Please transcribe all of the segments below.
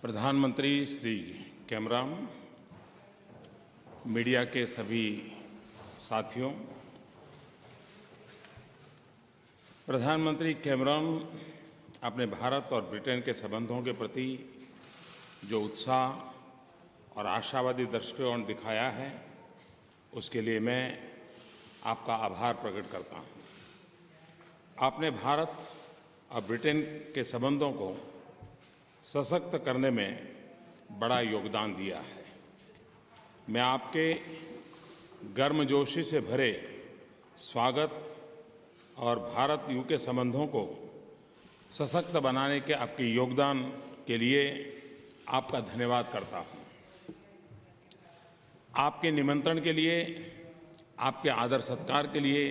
प्रधानमंत्री Shri Cameron, media के सभी साथियों, प्रधानमंत्री कैमरान अपने भारत और ब्रिटेन के संबंधों के प्रति जो उत्साह और आशावादी दृष्टिकोण दिखाया है, उसके लिए मैं आपका आभार प्रकट करता हूँ। आपने भारत और ब्रिटेन के संबंधों को सशक्त करने में बड़ा योगदान दिया है। मैं आपके गर्मजोशी से भरे स्वागत और भारत यूके संबंधों को सशक्त बनाने के आपके योगदान के लिए आपका धन्यवाद करता हूँ। आपके निमंत्रण के लिए, आपके आदर सत्कार के लिए,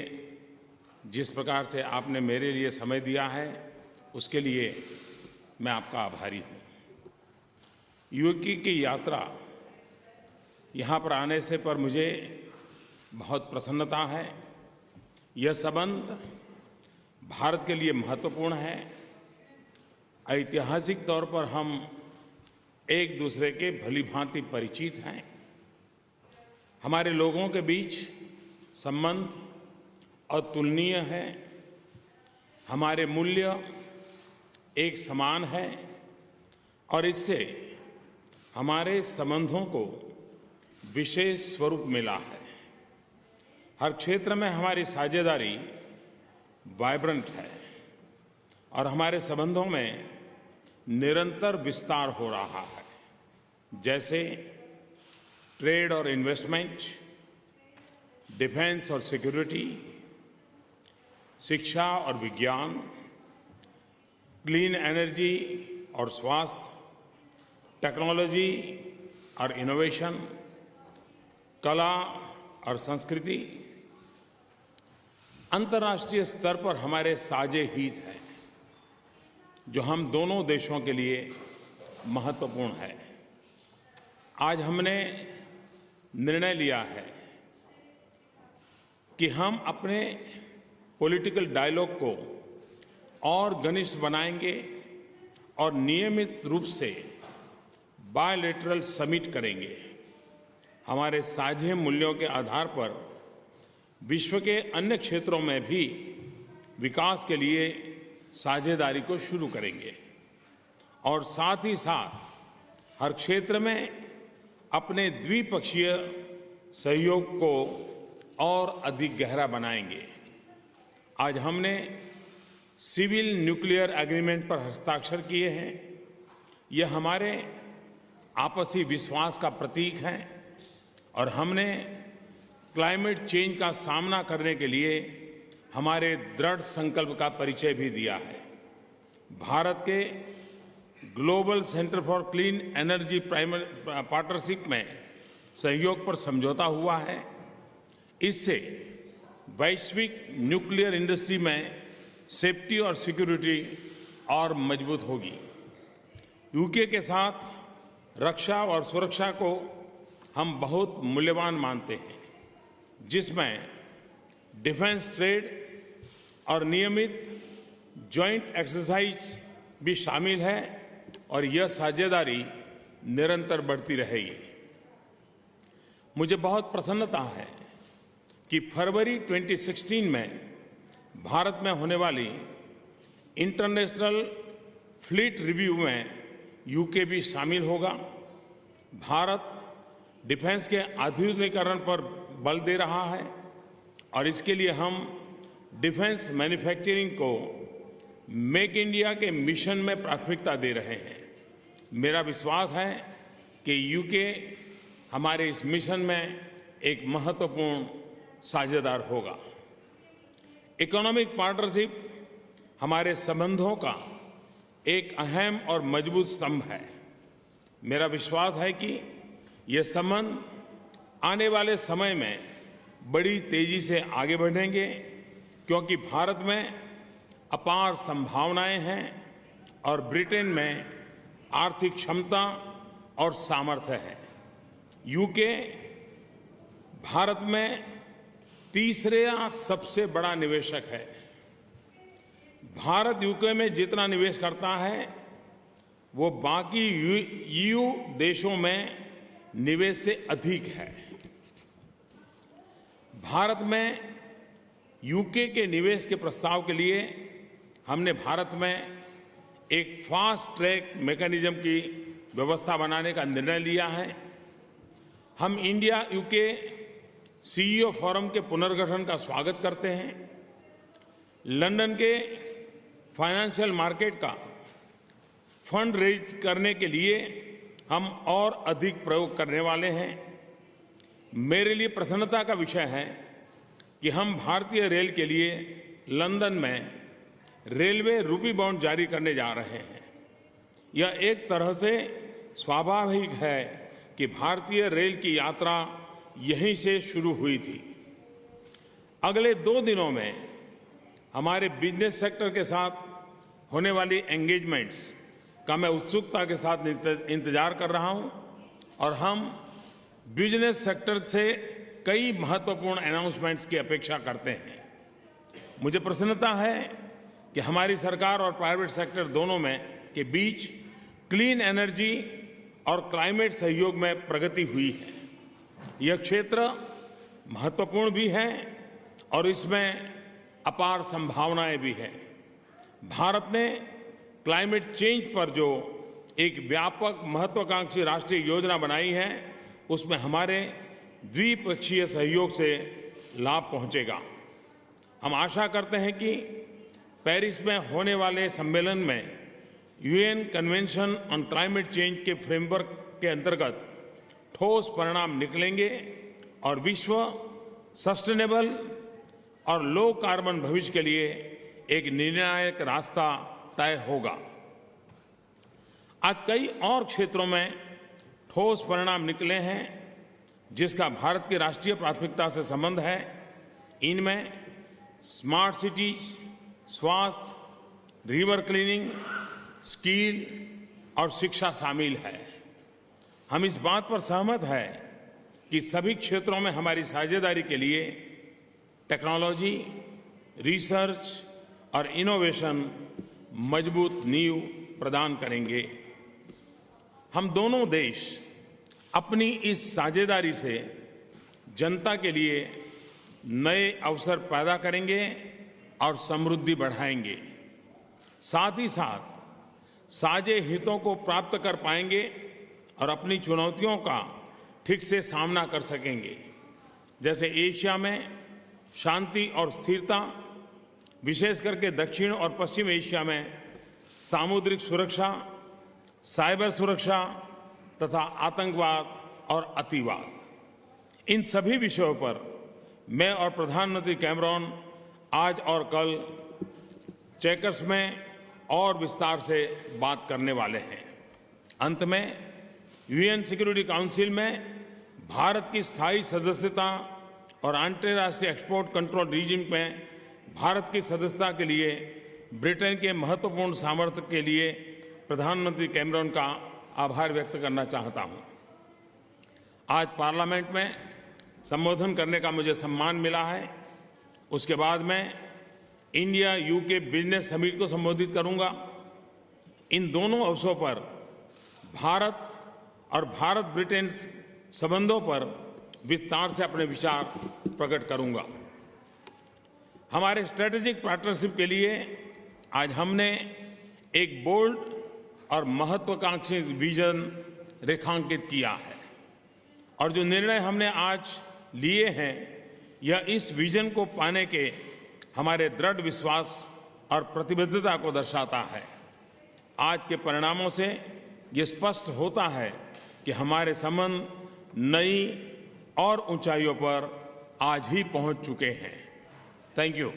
जिस प्रकार से आपने मेरे लिए समय दिया है, उसके लिए मैं आपका आभारी हूँ। यूके की यात्रा यहाँ पर आने से पर मुझे बहुत प्रसन्नता है। यह संबंध भारत के लिए महत्वपूर्ण है। ऐतिहासिक तौर पर हम एक दूसरे के भलीभांति परिचित हैं। हमारे लोगों के बीच संबंध अतुलनीय है। हमारे मूल्य एक समान है और इससे हमारे संबंधों को विशेष स्वरूप मिला है। हर क्षेत्र में हमारी साझेदारी वाइब्रेंट है और हमारे संबंधों में निरंतर विस्तार हो रहा है, जैसे ट्रेड और इन्वेस्टमेंट, डिफेंस और सिक्योरिटी, शिक्षा और विज्ञान, क्लीन एनर्जी और स्वास्थ्य, टेक्नोलॉजी और इनोवेशन, कला और संस्कृति। अंतर्राष्ट्रीय स्तर पर हमारे साझे हित हैं, जो हम दोनों देशों के लिए महत्वपूर्ण है। आज हमने निर्णय लिया है कि हम अपने पॉलिटिकल डायलॉग को और घनिष्ठ बनाएंगे और नियमित रूप से बायलैटरल समिट करेंगे। हमारे साझे मूल्यों के आधार पर विश्व के अन्य क्षेत्रों में भी विकास के लिए साझेदारी को शुरू करेंगे और साथ ही साथ हर क्षेत्र में अपने द्विपक्षीय सहयोग को और अधिक गहरा बनाएंगे। आज हमने सिविल न्यूक्लियर एग्रीमेंट पर हस्ताक्षर किए हैं। यह हमारे आपसी विश्वास का प्रतीक है और हमने क्लाइमेट चेंज का सामना करने के लिए हमारे दृढ़ संकल्प का परिचय भी दिया है। भारत के global centre for clean energy partnership में सहयोग पर समझौता हुआ है। इससे वैश्विक न्यूक्लियर इंडस्ट्री में सेफ्टी और सिक्योरिटी और मजबूत होगी। यूके के साथ रक्षा और सुरक्षा को हम बहुत मूल्यवान मानते हैं, जिसमें डिफेंस ट्रेड और नियमित जॉइंट एक्सरसाइज भी शामिल है और यह साझेदारी निरंतर बढ़ती रहेगी। मुझे बहुत प्रसन्नता है कि फरवरी 2016 में भारत में होने वाली इंटरनेशनल फ्लीट रिव्यू में यूके भी शामिल होगा। भारत डिफेंस के आधुनिकीकरण पर बल दे रहा है और इसके लिए हम डिफेंस मैन्युफैक्चरिंग को मेक इंडिया के मिशन में प्राथमिकता दे रहे हैं। मेरा विश्वास है कि यूके हमारे इस मिशन में एक महत्वपूर्ण साझेदार होगा। इकोनॉमिक पार्टनरशिप हमारे संबंधों का एक अहम और मजबूत स्तंभ है। मेरा विश्वास है कि ये संबंध आने वाले समय में बड़ी तेजी से आगे बढ़ेंगे, क्योंकि भारत में अपार संभावनाएं हैं और ब्रिटेन में आर्थिक क्षमता और सामर्थ्य है। यूके भारत में तीसरा सबसे बड़ा निवेशक है। भारत यूके में जितना निवेश करता है वो बाकी ईयू देशों में निवेश से अधिक है। भारत में यूके के निवेश के प्रस्ताव के लिए हमने भारत में एक फास्ट ट्रैक मैकेनिज्म की व्यवस्था बनाने का निर्णय लिया है। हम इंडिया यूके सीईओ फोरम के पुनर्गठन का स्वागत करते हैं। लंदन के फाइनेंशियल मार्केट का फंड रेज करने के लिए हम और अधिक प्रयोग करने वाले हैं। मेरे लिए प्रसन्नता का विषय है कि हम भारतीय रेल के लिए लंदन में रेलवे रूपी बॉन्ड जारी करने जा रहे हैं। यह एक तरह से स्वाभाविक है कि भारतीय रेल की यात्रा यहीं से शुरू हुई थी। अगले 2 दिनों में हमारे बिजनेस सेक्टर के साथ होने वाली एंगेजमेंट्स का मैं उत्सुकता के साथ इंतजार कर रहा हूं और हम बिजनेस सेक्टर से कई महत्वपूर्ण अनाउंसमेंट्स की अपेक्षा करते हैं। मुझे प्रसन्नता है कि हमारी सरकार और प्राइवेट सेक्टर दोनों में के बीच क्लीन एनर्जी और क्लाइमेट सहयोग में प्रगति हुई है। यह क्षेत्र महत्वपूर्ण भी है और इसमें अपार संभावनाएं भी हैं। भारत ने क्लाइमेट चेंज पर जो एक व्यापक महत्वाकांक्षी राष्ट्रीय योजना बनाई है, उसमें हमारे द्विपक्षीय सहयोग से लाभ पहुंचेगा। हम आशा करते हैं कि पेरिस में होने वाले सम्मेलन में UN convention on climate change के फ्रेमवर्क के अंतर्गत ठोस परिणाम निकलेंगे और विश्व सस्टेनेबल और लो कार्बन भविष्य के लिए एक निर्णायक रास्ता तय होगा। आज कई और क्षेत्रों में ठोस परिणाम निकले हैं जिसका भारत की राष्ट्रीय प्राथमिकता से संबंध है। इनमें स्मार्ट सिटीज, स्वास्थ्य, रिवर क्लीनिंग, स्किल और शिक्षा शामिल है। हम इस बात पर सहमत हैं कि सभी क्षेत्रों में हमारी साझेदारी के लिए टेक्नोलॉजी, रिसर्च और इनोवेशन मजबूत नींव प्रदान करेंगे। हम दोनों देश अपनी इस साझेदारी से जनता के लिए नए अवसर पैदा करेंगे और समृद्धि बढ़ाएंगे। साथ ही साथ साझे हितों को प्राप्त कर पाएंगे और अपनी चुनौतियों का ठीक से सामना कर सकेंगे। जैसे एशिया में शांति और स्थिरता, विशेष करके दक्षिण और पश्चिम एशिया में सामुद्रिक सुरक्षा, साइबर सुरक्षा तथा आतंकवाद और अतिवाद, इन सभी विषयों पर मैं और प्रधानमंत्री कैमरॉन आज और कल चेकर्स में और विस्तार से बात करने वाले हैं। अंत में यूएन सिक्योरिटी काउंसिल में भारत की स्थायी सदस्यता और अंतर्राष्ट्रीय एक्सपोर्ट कंट्रोल रिजीम में भारत की सदस्यता के लिए ब्रिटेन के महत्वपूर्ण सामर्थ्य के लिए प्रधानमंत्री कैमरॉन का आभार व्यक्त करना चाहता हूं। आज पार्लियामेंट में संबोधन करने का मुझे सम्मान मिला है। उसके बाद मैं इंडिया यूके बिजनेस समिट को संबोधित करूंगा। इन दोनों अवसरों पर भारत और भारत ब्रिटेन संबंधों पर विस्तार से अपने विचार प्रकट करूंगा। हमारे स्ट्रेटेजिक पार्टनरशिप के लिए आज हमने एक बोल्ड और महत्वाकांक्षी विजन रेखांकित किया है और जो निर्णय हमने आज लिए हैं, यह इस विजन को पाने के हमारे दृढ़ विश्वास और प्रतिबद्धता को दर्शाता है। आज के परिणामों से ये स्पष्ट होता है कि हमारे संबंध नई और ऊंचाइयों पर आज ही पहुंच चुके हैं। Thank you.